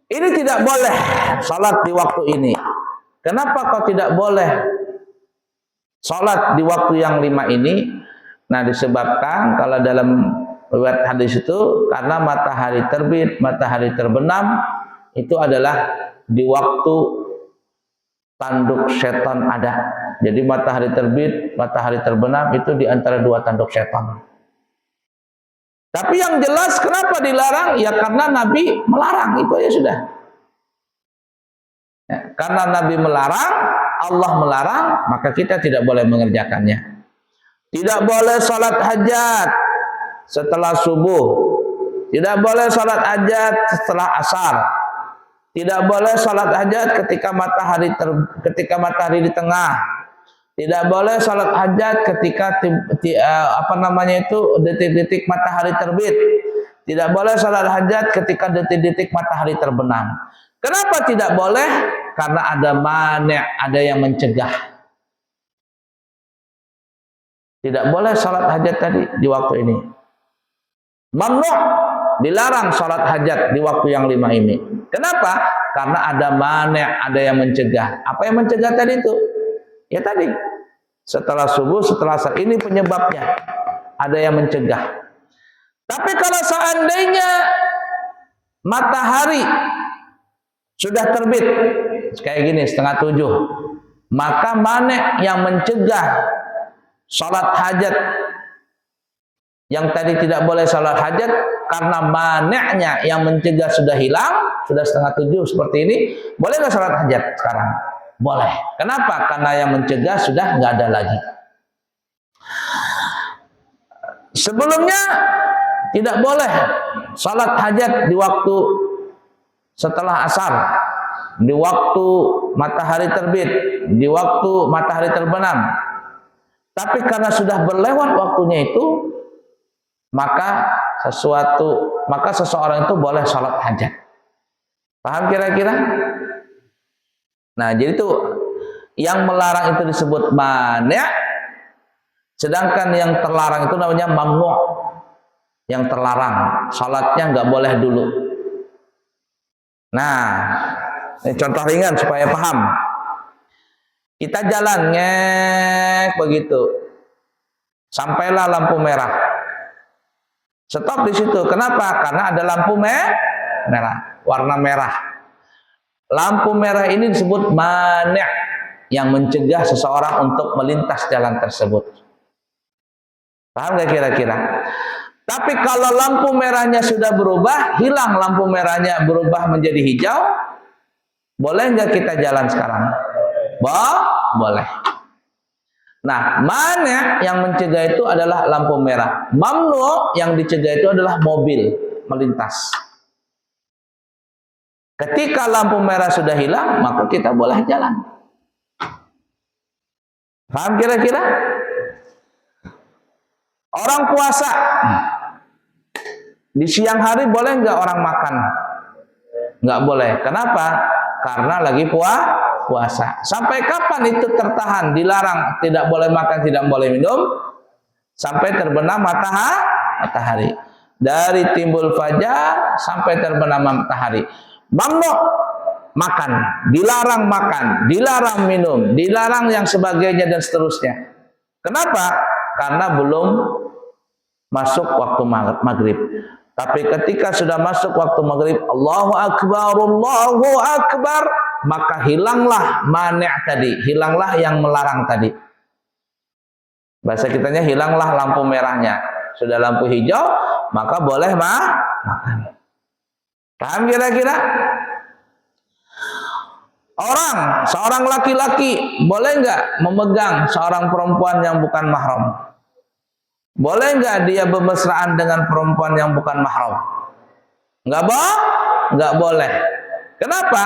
Ini tidak boleh salat di waktu ini. Kenapa kok tidak boleh salat di waktu yang 5 ini? Nah, disebabkan kalau dalam riwayat hadis itu karena matahari terbit, matahari terbenam itu adalah di waktu tanduk setan ada. Jadi matahari terbit, matahari terbenam itu di antara dua tanduk setan. Tapi yang jelas kenapa dilarang? Ya karena Nabi melarang, itu aja sudah. Ya, karena Nabi melarang, Allah melarang, maka kita tidak boleh mengerjakannya. Tidak boleh salat hajat setelah subuh. Tidak boleh salat hajat setelah asar. Tidak boleh salat hajat ketika matahari di tengah. Tidak boleh salat hajat ketika detik-detik matahari terbit. Tidak boleh salat hajat ketika detik-detik matahari terbenam. Kenapa tidak boleh? Karena ada mani', ada yang mencegah. Tidak boleh salat hajat tadi di waktu ini. Mamnu', dilarang salat hajat di waktu yang 5 ini. Kenapa? Karena ada mani', ada yang mencegah. Apa yang mencegah tadi itu? Ya tadi, setelah subuh, setelah asar, ini penyebabnya. Ada yang mencegah. Tapi kalau seandainya matahari sudah terbit, kayak gini, 6:30, maka mani' yang mencegah salat hajat yang tadi tidak boleh salat hajat karena mani'-nya yang mencegah sudah hilang, sudah 6:30 seperti ini, boleh nggak salat hajat sekarang? Boleh. Kenapa? Karena yang mencegah sudah nggak ada lagi. Sebelumnya tidak boleh salat hajat di waktu setelah asar, di waktu matahari terbit, di waktu matahari terbenam. Tapi karena sudah berlewat waktunya itu, maka seseorang itu boleh salat hajat. Paham kira-kira? Nah, jadi itu yang melarang itu disebut mani', sedangkan yang terlarang itu namanya mamnu'. Yang terlarang, salatnya nggak boleh dulu. Nah, ini contoh ringan supaya paham. Kita jalan ngek begitu, sampailah lampu merah. Stop di situ. Kenapa? Karena ada lampu merah, warna merah. Lampu merah ini disebut mani', yang mencegah seseorang untuk melintas jalan tersebut. Paham gak kira-kira? Tapi kalau lampu merahnya sudah berubah, hilang lampu merahnya berubah menjadi hijau, boleh nggak kita jalan sekarang? Boleh. Nah, mani' yang mencegah itu adalah lampu merah. Mamnu' yang dicegah itu adalah mobil melintas. Ketika lampu merah sudah hilang, maka kita boleh jalan. Paham kira-kira? Orang puasa, di siang hari boleh nggak orang makan? Nggak boleh. Kenapa? Karena lagi puasa. Sampai kapan itu tertahan? Dilarang, tidak boleh makan, tidak boleh minum, sampai terbenam matahari. Dari timbul fajar sampai terbenam matahari. Mamnu' makan, dilarang minum, dilarang yang sebagainya dan seterusnya. Kenapa? Karena belum masuk waktu maghrib. Tapi ketika sudah masuk waktu maghrib, Allahu Akbar, maka hilanglah mani' tadi, hilanglah yang melarang tadi. Bahasa kitanya hilanglah lampu merahnya. Sudah lampu hijau, maka boleh makan. Paham kira-kira? Seorang laki-laki boleh nggak memegang seorang perempuan yang bukan mahram? Boleh nggak dia bermesraan dengan perempuan yang bukan mahram? Nggak boleh. Kenapa?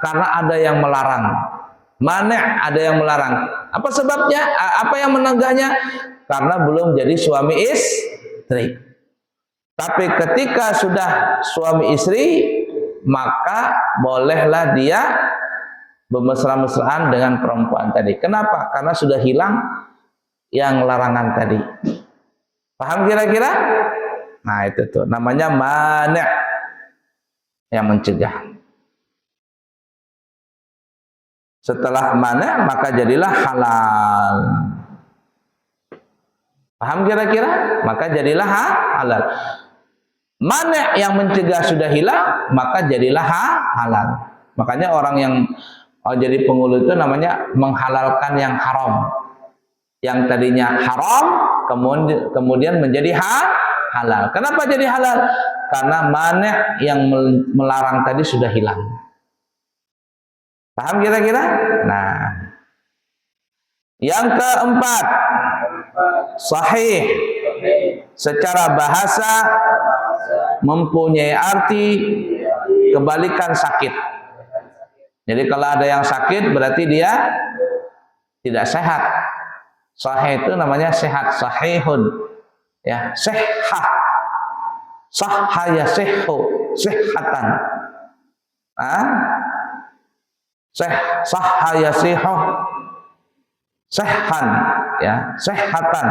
Karena ada yang melarang. Mani' ada yang melarang. Apa sebabnya? Apa yang menegahnya? Karena belum jadi suami istri. Tapi ketika sudah suami istri, maka bolehlah dia bermesra-mesraan dengan perempuan tadi. Kenapa? Karena sudah hilang yang larangan tadi. Paham kira-kira? Nah, itu tuh namanya mani' yang mencegah. Setelah mane maka jadilah halal. Paham kira-kira? Maka jadilah halal. Mane yang mencegah sudah hilang, maka jadilah halal. Makanya orang yang jadi penghulu itu namanya menghalalkan yang haram. Yang tadinya haram kemudian menjadi halal. Kenapa jadi halal? Karena mane yang melarang tadi sudah hilang. Paham kira-kira? Nah, yang keempat, sahih secara bahasa mempunyai arti kebalikan sakit. Jadi kalau ada yang sakit berarti dia tidak sehat. Sahih itu namanya sehat, sahihun. Ya, sehat. Sahha yasihhu, sihatan. Sahha yasihhu, sehan, ya, sehatan,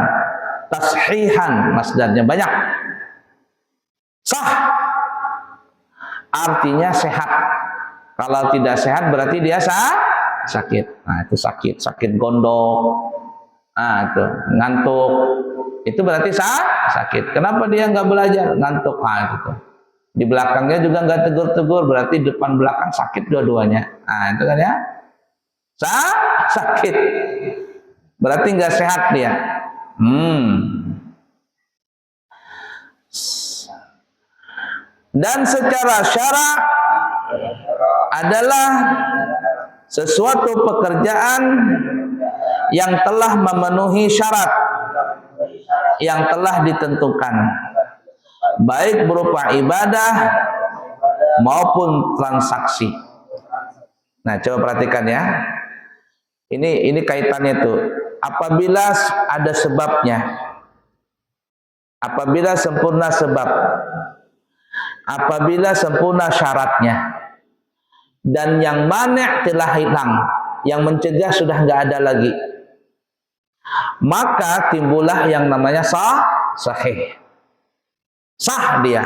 tashihan, masdarnya banyak. Sah artinya sehat. Kalau tidak sehat berarti dia sakit. Nah, itu sakit gondok. Nah, itu ngantuk. Itu berarti sakit. Kenapa dia nggak belajar? Ngantuk. Nah, itu. Di belakangnya juga nggak tegur-tegur, berarti depan belakang sakit dua-duanya. Nah, itu kan ya. Sakit. Berarti nggak sehat dia. Dan secara syara adalah sesuatu pekerjaan yang telah memenuhi syarat yang telah ditentukan, baik berupa ibadah maupun transaksi. Nah, coba perhatikan ya. Ini kaitannya tuh. Apabila ada sebabnya, apabila sempurna sebab, apabila sempurna syaratnya, dan yang mani' telah hilang, yang mencegah sudah nggak ada lagi, maka timbullah yang namanya sahih. Sah dia.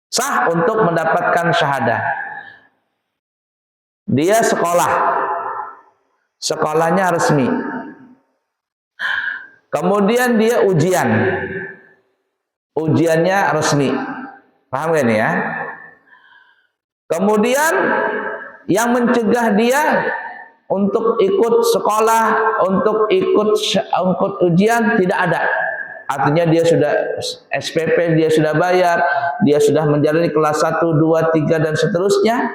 Sah untuk mendapatkan syahadah. Dia sekolahnya resmi. Kemudian dia ujiannya resmi. Paham gak nih ya? Kemudian yang mencegah dia untuk ikut sekolah, untuk ikut ujian tidak ada. Artinya dia sudah SPP, dia sudah bayar, dia sudah menjalani kelas 1, 2, 3 dan seterusnya.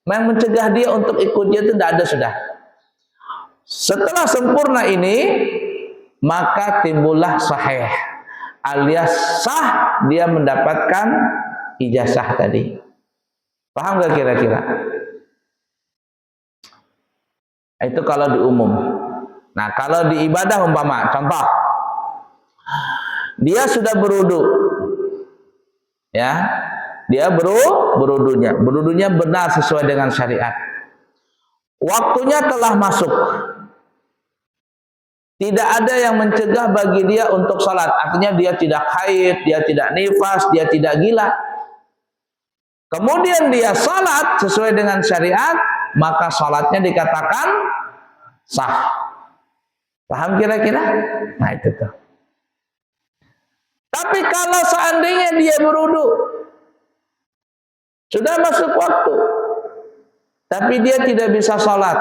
Yang mencegah dia untuk ikut ujian itu tidak ada sudah. Setelah sempurna ini, maka timbullah sahih, alias sah dia mendapatkan ijazah tadi. Paham gak kira-kira? Itu kalau di umum. Nah, kalau di ibadah umpama, contoh, dia sudah berudu, ya, dia berudunya benar sesuai dengan syariat. Waktunya telah masuk. Tidak ada yang mencegah bagi dia untuk salat. Artinya dia tidak haid, dia tidak nifas, dia tidak gila. Kemudian dia salat sesuai dengan syariat, maka salatnya dikatakan sah. Paham kira-kira? Nah, itu tuh. Tapi kalau seandainya dia berudu, sudah masuk waktu, tapi dia tidak bisa salat.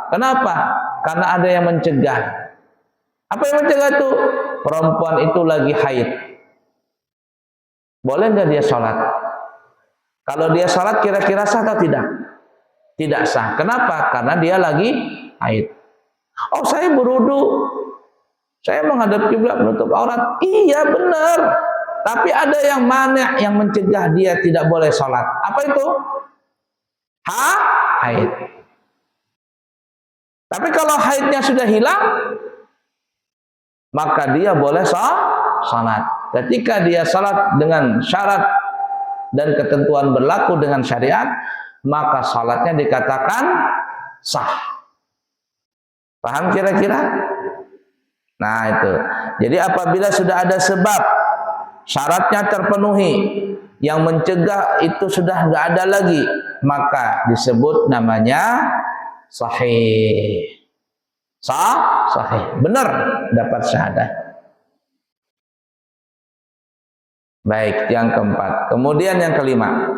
Kenapa? Karena ada yang mencegah. Apa yang mencegah itu? Perempuan itu lagi haid. Boleh nggak dia salat? Kalau dia salat kira-kira sah atau tidak? Tidak sah. Kenapa? Karena dia lagi haid. Oh, saya berudu, saya menghadap kiblat menutup aurat. Iya benar. Tapi ada yang mani' yang mencegah dia tidak boleh salat. Apa itu? Haid. Tapi kalau haidnya sudah hilang, maka dia boleh salat. Ketika dia salat dengan syarat dan ketentuan berlaku dengan syariat, maka salatnya dikatakan sah. Paham kira-kira? Nah, itu. Jadi apabila sudah ada sebab, syaratnya terpenuhi, yang mencegah itu sudah nggak ada lagi, maka disebut namanya sahih. Sahih. Benar dapat syahadah. Baik, yang keempat. Kemudian yang kelima.